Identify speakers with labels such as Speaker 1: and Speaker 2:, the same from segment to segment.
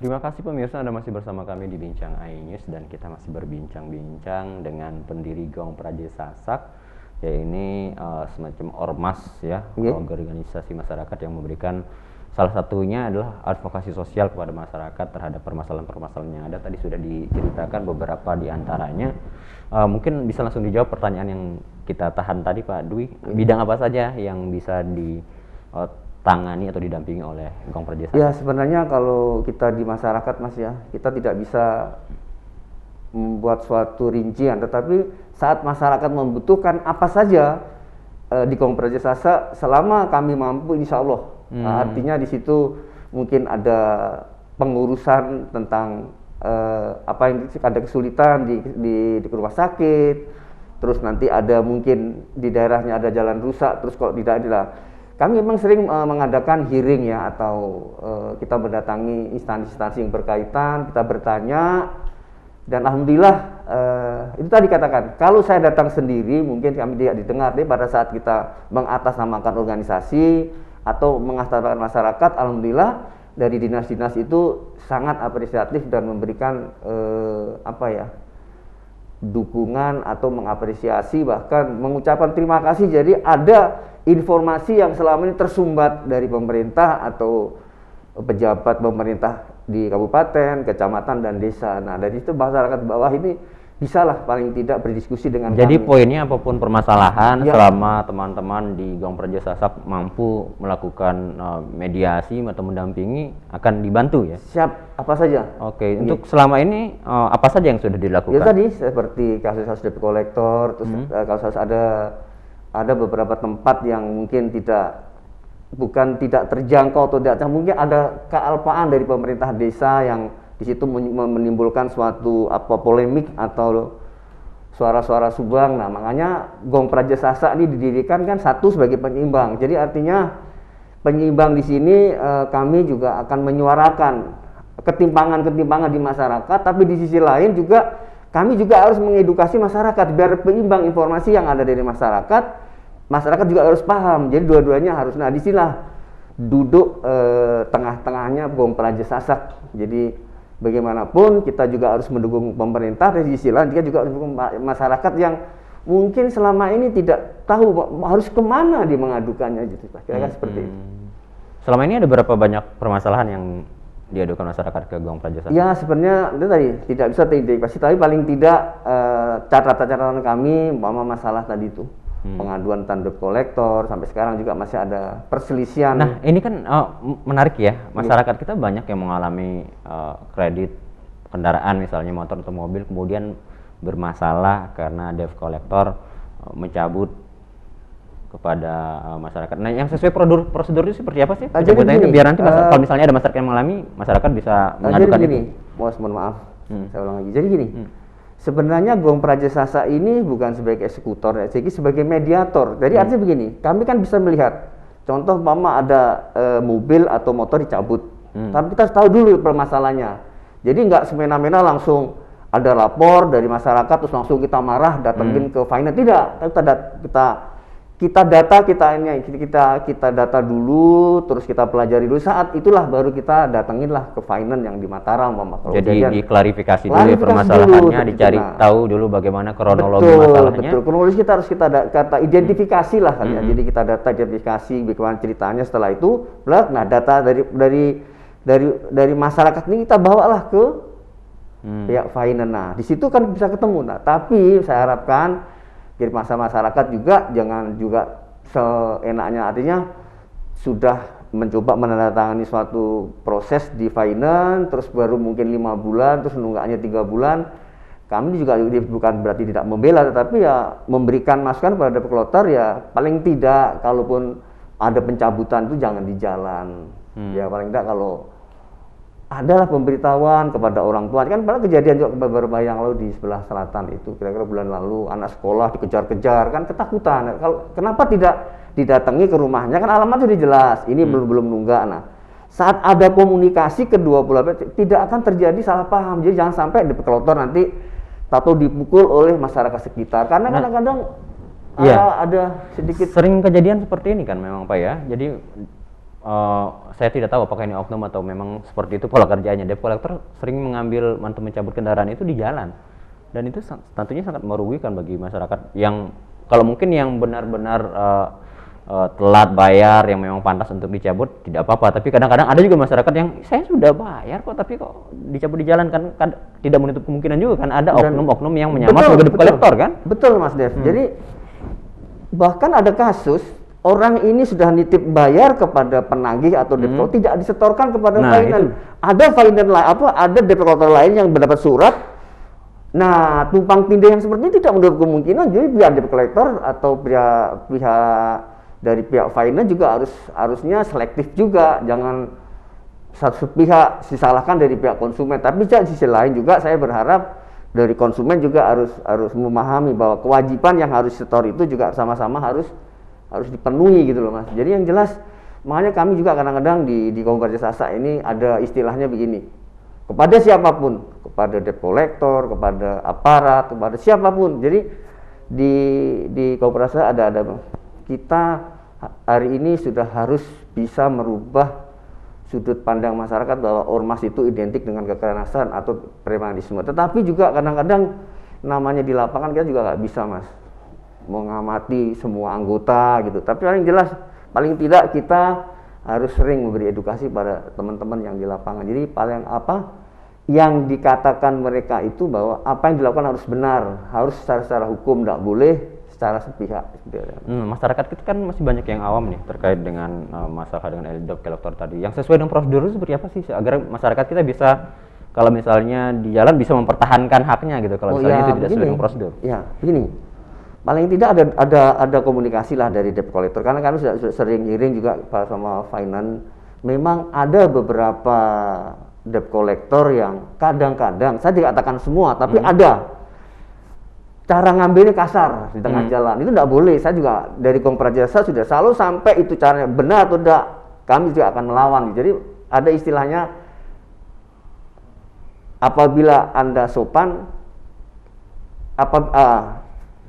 Speaker 1: Terima kasih pemirsa, Anda masih bersama kami di Bincang iNews dan kita masih berbincang-bincang dengan pendiri Gong Praja Sasak, ya ini semacam ormas ya, organisasi masyarakat yang memberikan salah satunya adalah advokasi sosial kepada masyarakat terhadap permasalahan-permasalahan yang ada. Tadi sudah diceritakan beberapa di antaranya. Mungkin bisa langsung dijawab pertanyaan yang kita tahan tadi Pak Dwi. Bidang apa saja yang bisa ditangani atau didampingi oleh Gong Praja Sasak?
Speaker 2: Ya sebenarnya kalau kita di masyarakat Mas ya, kita tidak bisa membuat suatu rincian, tetapi saat masyarakat membutuhkan apa saja di Gong Praja Sasak, selama kami mampu insya Allah. Artinya di situ mungkin ada pengurusan tentang apa yang ada kesulitan di rumah sakit, terus nanti ada mungkin di daerahnya ada jalan rusak, terus kalau tidak ada, kami memang sering mengadakan hearing ya, atau kita mendatangi instansi-instansi yang berkaitan, kita bertanya, dan alhamdulillah itu tadi katakan, kalau saya datang sendiri mungkin kami tidak didengar, tapi pada saat kita mengatasnamakan organisasi atau mengatasnamakan masyarakat, alhamdulillah dari dinas-dinas itu sangat apresiatif dan memberikan dukungan atau mengapresiasi, bahkan mengucapkan terima kasih. Jadi ada informasi yang selama ini tersumbat dari pemerintah atau pejabat pemerintah di kabupaten, kecamatan, dan desa. Nah dari itu masyarakat bawah ini bisalah paling tidak berdiskusi dengan
Speaker 1: Jadi
Speaker 2: kami.
Speaker 1: poinnya apapun permasalahan ya, selama teman-teman di Gong Praja Sasak mampu melakukan mediasi atau mendampingi, akan dibantu ya?
Speaker 2: Siap, apa saja.
Speaker 1: Oke, untuk selama ini apa saja yang sudah dilakukan?
Speaker 2: Ya tadi seperti kasus-kasus debt collector, terus kasus ada beberapa tempat yang mungkin bukan tidak terjangkau atau tidak, mungkin ada kealpaan dari pemerintah desa yang di situ menimbulkan suatu polemik atau suara-suara subang. Nah makanya Gong Praja Sasak ini didirikan kan satu sebagai penyeimbang. Jadi artinya penyeimbang di sini kami juga akan menyuarakan ketimpangan-ketimpangan di masyarakat, tapi di sisi lain juga kami juga harus mengedukasi masyarakat biar penyeimbang informasi yang ada dari masyarakat. Masyarakat juga harus paham. Jadi dua-duanya harus. Nah disinilah duduk tengah-tengahnya Gong Praja Sasak. Jadi bagaimanapun kita juga harus mendukung pemerintah, dari sisi lain kita juga harus mendukung masyarakat yang mungkin selama ini tidak tahu harus kemana dia mengadukannya gitu. Kira-kira seperti itu.
Speaker 1: Selama ini ada berapa banyak permasalahan yang diadukan masyarakat ke Gong Praja Sasak?
Speaker 2: Ya sebenarnya itu tadi tidak bisa teridentifikasi, tapi paling tidak catatan-catatan kami masalah tadi itu. Pengaduan tanda kolektor, sampai sekarang juga masih ada perselisihan.
Speaker 1: Nah ini kan menarik ya, masyarakat kita banyak yang mengalami kredit kendaraan misalnya motor atau mobil, kemudian bermasalah karena debt collector mencabut kepada masyarakat. Nah yang sesuai prosedur itu seperti apa sih? Jadi biar nanti kalau misalnya ada masyarakat yang mengalami, masyarakat bisa mengadukan itu.
Speaker 2: Mohon maaf, saya ulang lagi. Jadi gini, sebenarnya Gong Praja Sasak ini bukan sebagai eksekutor, jadi sebagai mediator. Jadi artinya begini, kami kan bisa melihat, contoh mama ada mobil atau motor dicabut, tapi kita harus tahu dulu permasalahannya. Jadi nggak semena-mena langsung ada lapor dari masyarakat terus langsung kita marah datengin ke finance, tidak. Kita data dulu, terus kita pelajari dulu, saat itulah baru kita datengin lah ke finance yang di Mataram.
Speaker 1: Jadi diklarifikasi dulu permasalahannya, dicari tahu dulu bagaimana kronologi masalahnya.
Speaker 2: Betul, kronologi kita harus kita identifikasi lah kan ya. Jadi kita data identifikasi bagaimana ceritanya, setelah itu nah data dari masyarakat ini kita bawalah ke pihak finance. Nah di situ kan bisa ketemu. Nah tapi saya harapkan jadi masyarakat juga jangan juga seenaknya, artinya sudah mencoba menandatangani suatu proses di finance, terus baru mungkin 5 bulan, terus nunggaknya 3 bulan. Kami juga bukan berarti tidak membela, tetapi ya memberikan masukan kepada developer ya, paling tidak kalaupun ada pencabutan itu jangan di jalan. Ya paling tidak kalau adalah pemberitahuan kepada orang tua. Kan pada kejadian juga beberapa yang lalu di sebelah selatan itu, kira-kira bulan lalu anak sekolah dikejar-kejar, kan ketakutan. Kenapa tidak didatangi ke rumahnya, kan alamat sudah jelas, ini belum nunggak. Nah saat ada komunikasi kedua belah pihak tidak akan terjadi salah paham. Jadi jangan sampai developer nanti atau dipukul oleh masyarakat sekitar, karena kadang-kadang ada sedikit
Speaker 1: sering kejadian seperti ini kan memang Pak ya. Jadi saya tidak tahu apakah ini oknum atau memang seperti itu pola kerjanya. Debt collector sering mengambil atau mencabut kendaraan itu di jalan, dan itu tentunya sangat merugikan bagi masyarakat yang kalau mungkin yang benar-benar telat bayar yang memang pantas untuk dicabut tidak apa-apa, tapi kadang-kadang ada juga masyarakat yang saya sudah bayar kok tapi kok dicabut di jalan, kan tidak menutup kemungkinan juga kan ada oknum-oknum yang menyamar sebagai debt collector kan.
Speaker 2: Betul Mas Dev. Jadi bahkan ada kasus orang ini sudah nitip bayar kepada penagih atau debt collector tidak disetorkan kepada finance. Ada finance ada debt collector lain yang mendapat surat. Nah, tumpang tindih yang seperti ini tidak menutup kemungkinan jadi pihak debt collector atau pihak dari pihak finance juga harusnya selektif juga, jangan satu pihak disalahkan dari pihak konsumen. Tapi di sisi lain juga saya berharap dari konsumen juga harus memahami bahwa kewajiban yang harus setor itu juga sama-sama harus dipenuhi gitu loh Mas. Jadi yang jelas makanya kami juga kadang-kadang di Koperasi Sasa ini ada istilahnya begini. Kepada siapapun, kepada debt collector, kepada aparat, kepada siapapun. Jadi di Koperasi ada kita hari ini sudah harus bisa merubah sudut pandang masyarakat bahwa ormas itu identik dengan kekerasan atau premanisme. Tetapi juga kadang-kadang namanya di lapangan kita juga nggak bisa Mas mengamati semua anggota gitu. Tapi paling jelas, paling tidak kita harus sering memberi edukasi pada teman-teman yang di lapangan. Jadi paling apa yang dikatakan mereka itu bahwa apa yang dilakukan harus benar, harus secara hukum, tidak boleh secara sepihak.
Speaker 1: Masyarakat kita kan masih banyak yang awam nih terkait dengan masalah dengan debt collector tadi. Yang sesuai dengan prosedur itu seperti apa sih agar masyarakat kita bisa kalau misalnya di jalan bisa mempertahankan haknya gitu kalau misalnya itu tidak sesuai dengan prosedur.
Speaker 2: Ya, begini. Paling tidak ada komunikasi lah dari debt collector karena kami sudah sering hearing juga sama finance. Memang ada beberapa debt collector yang kadang-kadang saya tidak katakan semua tapi ada cara ngambilnya kasar di tengah jalan, itu tidak boleh. Saya juga dari Koperasi Jasa sudah selalu sampai itu caranya benar atau tidak, kami juga akan melawan. Jadi ada istilahnya apabila Anda sopan,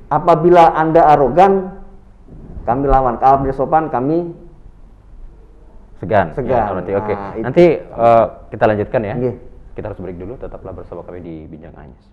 Speaker 2: apabila Anda arogan, kami lawan. Kalau Anda sopan, kami
Speaker 1: segan. Ya, oke. Nanti kita lanjutkan ya.
Speaker 2: Yeah.
Speaker 1: Kita harus break dulu, tetaplah bersama kami di Bincang Anyes.